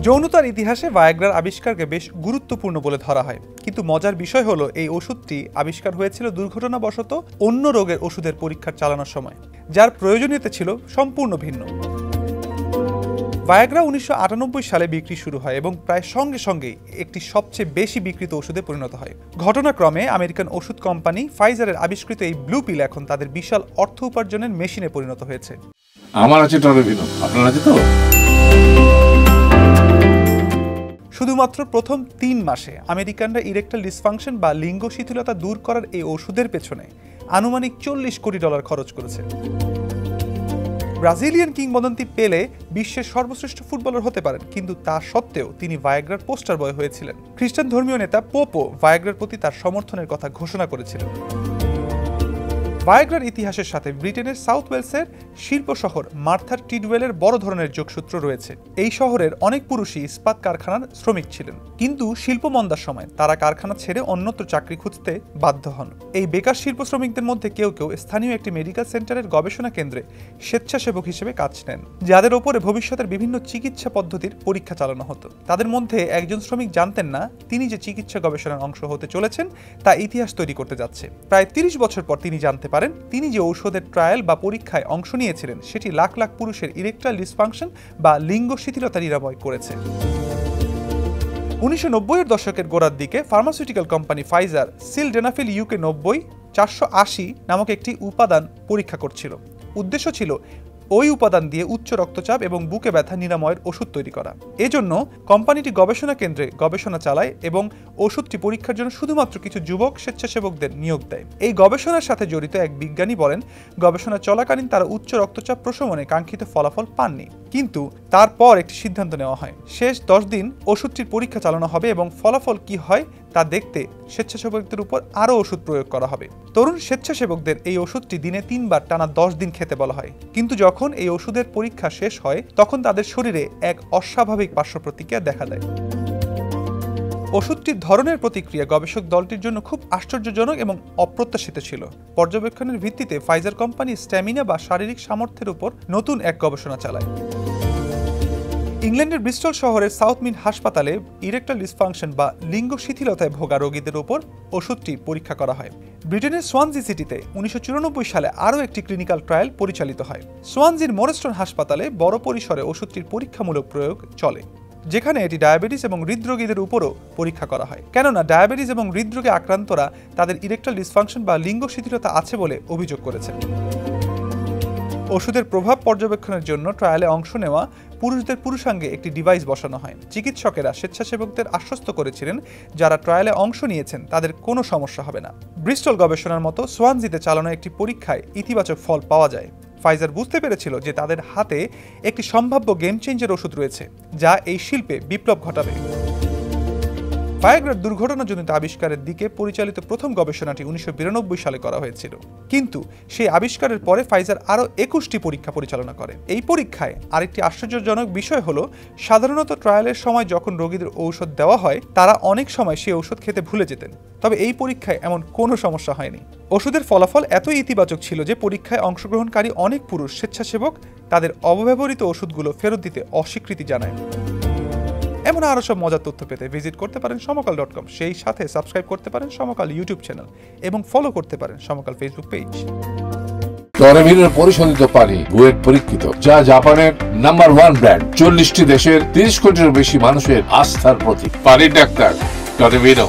যৌনতার ইতিহাসে ভায়াগ্রার আবিষ্কারকে বেশ গুরুত্বপূর্ণ বলে ধরা হয়, কিন্তু মজার বিষয় হলো এই ওষুধটি আবিষ্কার হয়েছিল দুর্ঘটনাবশত অন্য রোগের ওষুধের পরীক্ষা চালানোর সময়, যার প্রয়োজনীয়তা ছিল সম্পূর্ণ ভিন্ন। ভায়াগ্রা 1998 সালে বিক্রি শুরু হয় এবং প্রায় সঙ্গে সঙ্গেই একটি সবচেয়ে বেশি বিক্রিত ওষুধে পরিণত হয়। ঘটনাক্রমে আমেরিকান ওষুধ কোম্পানি ফাইজারের আবিষ্কৃত এই ব্লু পিল এখন তাদের বিশাল অর্থ উপার্জনের মেশিনে পরিণত হয়েছে। আমার আছে টরেভিনো, আপনার আছে তো? শুধুমাত্র প্রথম 3 মাসে আমেরিকানরা ইরেকটাইল ডিসফাংশন বা লিঙ্গ শিথিলতা দূর করার এই ওষুধের পেছনে আনুমানিক $40 কোটি খরচ করেছে। ব্রাজিলিয়ান কিংবদন্তি পেলে বিশ্বের সর্বশ্রেষ্ঠ ফুটবলার হতে পারেন, কিন্তু তা সত্ত্বেও তিনি ভায়াগ্রার পোস্টার বয় হয়েছিলেন। খ্রিস্টান ধর্মীয় নেতা পোপও ভায়াগ্রার প্রতি তার সমর্থনের কথা ঘোষণা করেছিলেন। ভায়াগ্রার ইতিহাসের সাথে ব্রিটেনের সাউথ ওয়েলসের শিল্প শহর মার্থার টিডওয়েলের বড় ধরনের যোগসূত্র রয়েছে। এই শহরের অনেক পুরুষই ইস্পাত কারখানার শ্রমিক ছিলেন, কিন্তু শিল্প মন্দার সময় তারা কারখানা ছেড়ে অন্যত্র চাকরি খুঁজতে বাধ্য হন। এই বেকার শিল্প শ্রমিকদের মধ্যে কেউ কেউ স্থানীয় একটি মেডিকেল সেন্টারের গবেষণা কেন্দ্রে স্বেচ্ছাসেবক হিসেবে কাজ নেন, যাদের ওপরে ভবিষ্যতের বিভিন্ন চিকিৎসা পদ্ধতির পরীক্ষা চালানো হতো। তাদের মধ্যে একজন শ্রমিক জানতেন না তিনি যে চিকিৎসা গবেষণার অংশ হতে চলেছেন তা ইতিহাস তৈরি করতে যাচ্ছে। প্রায় 30 বছর পর তিনি জানতে পারেন তিনি যে ঔষধের ট্রায়াল বা পরীক্ষায় অংশ নিয়েছিলেন সেটি লাখ লাখ পুরুষের ইরেকটাইল ডিসফাংশন বা লিঙ্গ শিথিলতা নিরাময় করেছে। 1990-এর দশকের গোড়ার দিকে pharmaceutical company Pfizer sildenafil UK 90-480 নামক একটি উপাদান পরীক্ষা করছিল। উদ্দেশ্য ছিল ওই উপাদান দিয়ে উচ্চ রক্তচাপ এবং বুকে ব্যথা নিরাময়ের ওষুধ তৈরি করা। এজন্য কোম্পানিটি গবেষণা কেন্দ্রে গবেষণা চালায় এবং ওষুধটি পরীক্ষার জন্য শুধুমাত্র কিছু যুবক স্বেচ্ছাসেবকদের নিয়োগ দেয়। এই গবেষণার সাথে জড়িত এক বিজ্ঞানী বলেন, গবেষণা চলাকালীন তারা উচ্চ রক্তচাপ প্রশমনে কাঙ্ক্ষিত ফলাফল পাননি, কিন্তু তারপর একটি সিদ্ধান্ত নেওয়া হয় শেষ 10 দিন ওষুধটির পরীক্ষা চালানো হবে এবং ফলাফল কি হয় তা দেখতে স্বেচ্ছাসেবকদের উপর আরও ওষুধ প্রয়োগ করা হবে। তরুণ স্বেচ্ছাসেবকদের এই ওষুধটি দিনে 3 বার টানা 10 দিন খেতে বলা হয়, কিন্তু যখন এই ওষুধের পরীক্ষা শেষ হয় তখন তাদের শরীরে এক অস্বাভাবিক পার্শ্ব প্রতিক্রিয়া দেখা দেয়। ওষুধটির ধরনের প্রতিক্রিয়া গবেষক দলটির জন্য খুব আশ্চর্যজনক এবং অপ্রত্যাশিত ছিল। পর্যবেক্ষণের ভিত্তিতে ফাইজার কোম্পানি স্ট্যামিনা বা শারীরিক সামর্থ্যের উপর নতুন এক গবেষণা চালায়। ইংল্যান্ডের ব্রিস্টল শহরের সাউথমিড হাসপাতালে ইরেকটাইল ডিসফাংশন বা লিঙ্গ শিথিলতায় ভোগা রোগীদের উপর ওষুধটি পরীক্ষা করা হয়। ব্রিটেনের সোয়ানজি সিটিতে 1994 সালে আরও একটি ক্লিনিক্যাল ট্রায়াল পরিচালিত হয়। সোয়ানজির মোরেস্টন হাসপাতালে বড় পরিসরে ওষুধটির পরীক্ষামূলক প্রয়োগ চলে, যেখানে এটি ডায়াবেটিস এবং হৃদরোগীদের উপরও পরীক্ষা করা হয়, কেননা ডায়াবেটিস এবং হৃদরোগে আক্রান্তরা তাদের ইরেকটাইল ডিসফাংশন বা লিঙ্গ শিথিলতা আছে বলে অভিযোগ করেছেন। ওষুধের প্রভাব পর্যবেক্ষণের জন্য ট্রায়ালে অংশ নেওয়া পুরুষদের পুরুষাঙ্গে একটি ডিভাইস বসানো হয়। চিকিৎসকেরা স্বেচ্ছাসেবকদের আশ্বস্ত করেছিলেন যারা ট্রায়ালে অংশ নিয়েছেন তাদের কোনো সমস্যা হবে না। ব্রিস্টল গবেষণার মতো সোয়ানজিতে চালানো একটি পরীক্ষায় ইতিবাচক ফল পাওয়া যায়। ফাইজার বুঝতে পেরেছিল যে তাদের হাতে একটি সম্ভাব্য গেম চেঞ্জার ওষুধ রয়েছে যা এই শিল্পে বিপ্লব ঘটাবে। ভায়াগ্রার দুর্ঘটনাজনিত আবিষ্কারের দিকে পরিচালিত প্রথম গবেষণাটি 1992 সালে করা হয়েছিল, কিন্তু সেই আবিষ্কারের পরে ফাইজার আরও 21টি পরীক্ষা পরিচালনা করে। এই পরীক্ষায় আরেকটি আশ্চর্যজনক বিষয় হলো, সাধারণত ট্রায়ালের সময় যখন রোগীদের ঔষধ দেওয়া হয় তারা অনেক সময় সেই ঔষধ খেতে ভুলে যেতেন, তবে এই পরীক্ষায় এমন কোনো সমস্যা হয়নি। ওষুধের ফলাফল এতই ইতিবাচক ছিল যে পরীক্ষায় অংশগ্রহণকারী অনেক পুরুষ স্বেচ্ছাসেবক তাদের অব্যবহৃত ওষুধগুলো ফেরত দিতে অস্বীকৃতি জানায়। এমন আরো সব মজার তথ্য পেতে ভিজিট করতে পারেন সমকাল.com, সেই সাথে সাবস্ক্রাইব করতে পারেন সমকাল ইউটিউব চ্যানেল এবং ফলো করতে পারেন সমকাল ফেসবুক পেজ। টরেভিনোর পরিশোধিত পানি বুয়েট পরীক্ষিত, যা জাপানের নাম্বার 1 ব্র্যান্ড, 40টি দেশের 30 কোটিরও বেশি মানুষের আস্থার প্রতীক। পানির ডাক্তার টরেভিনো।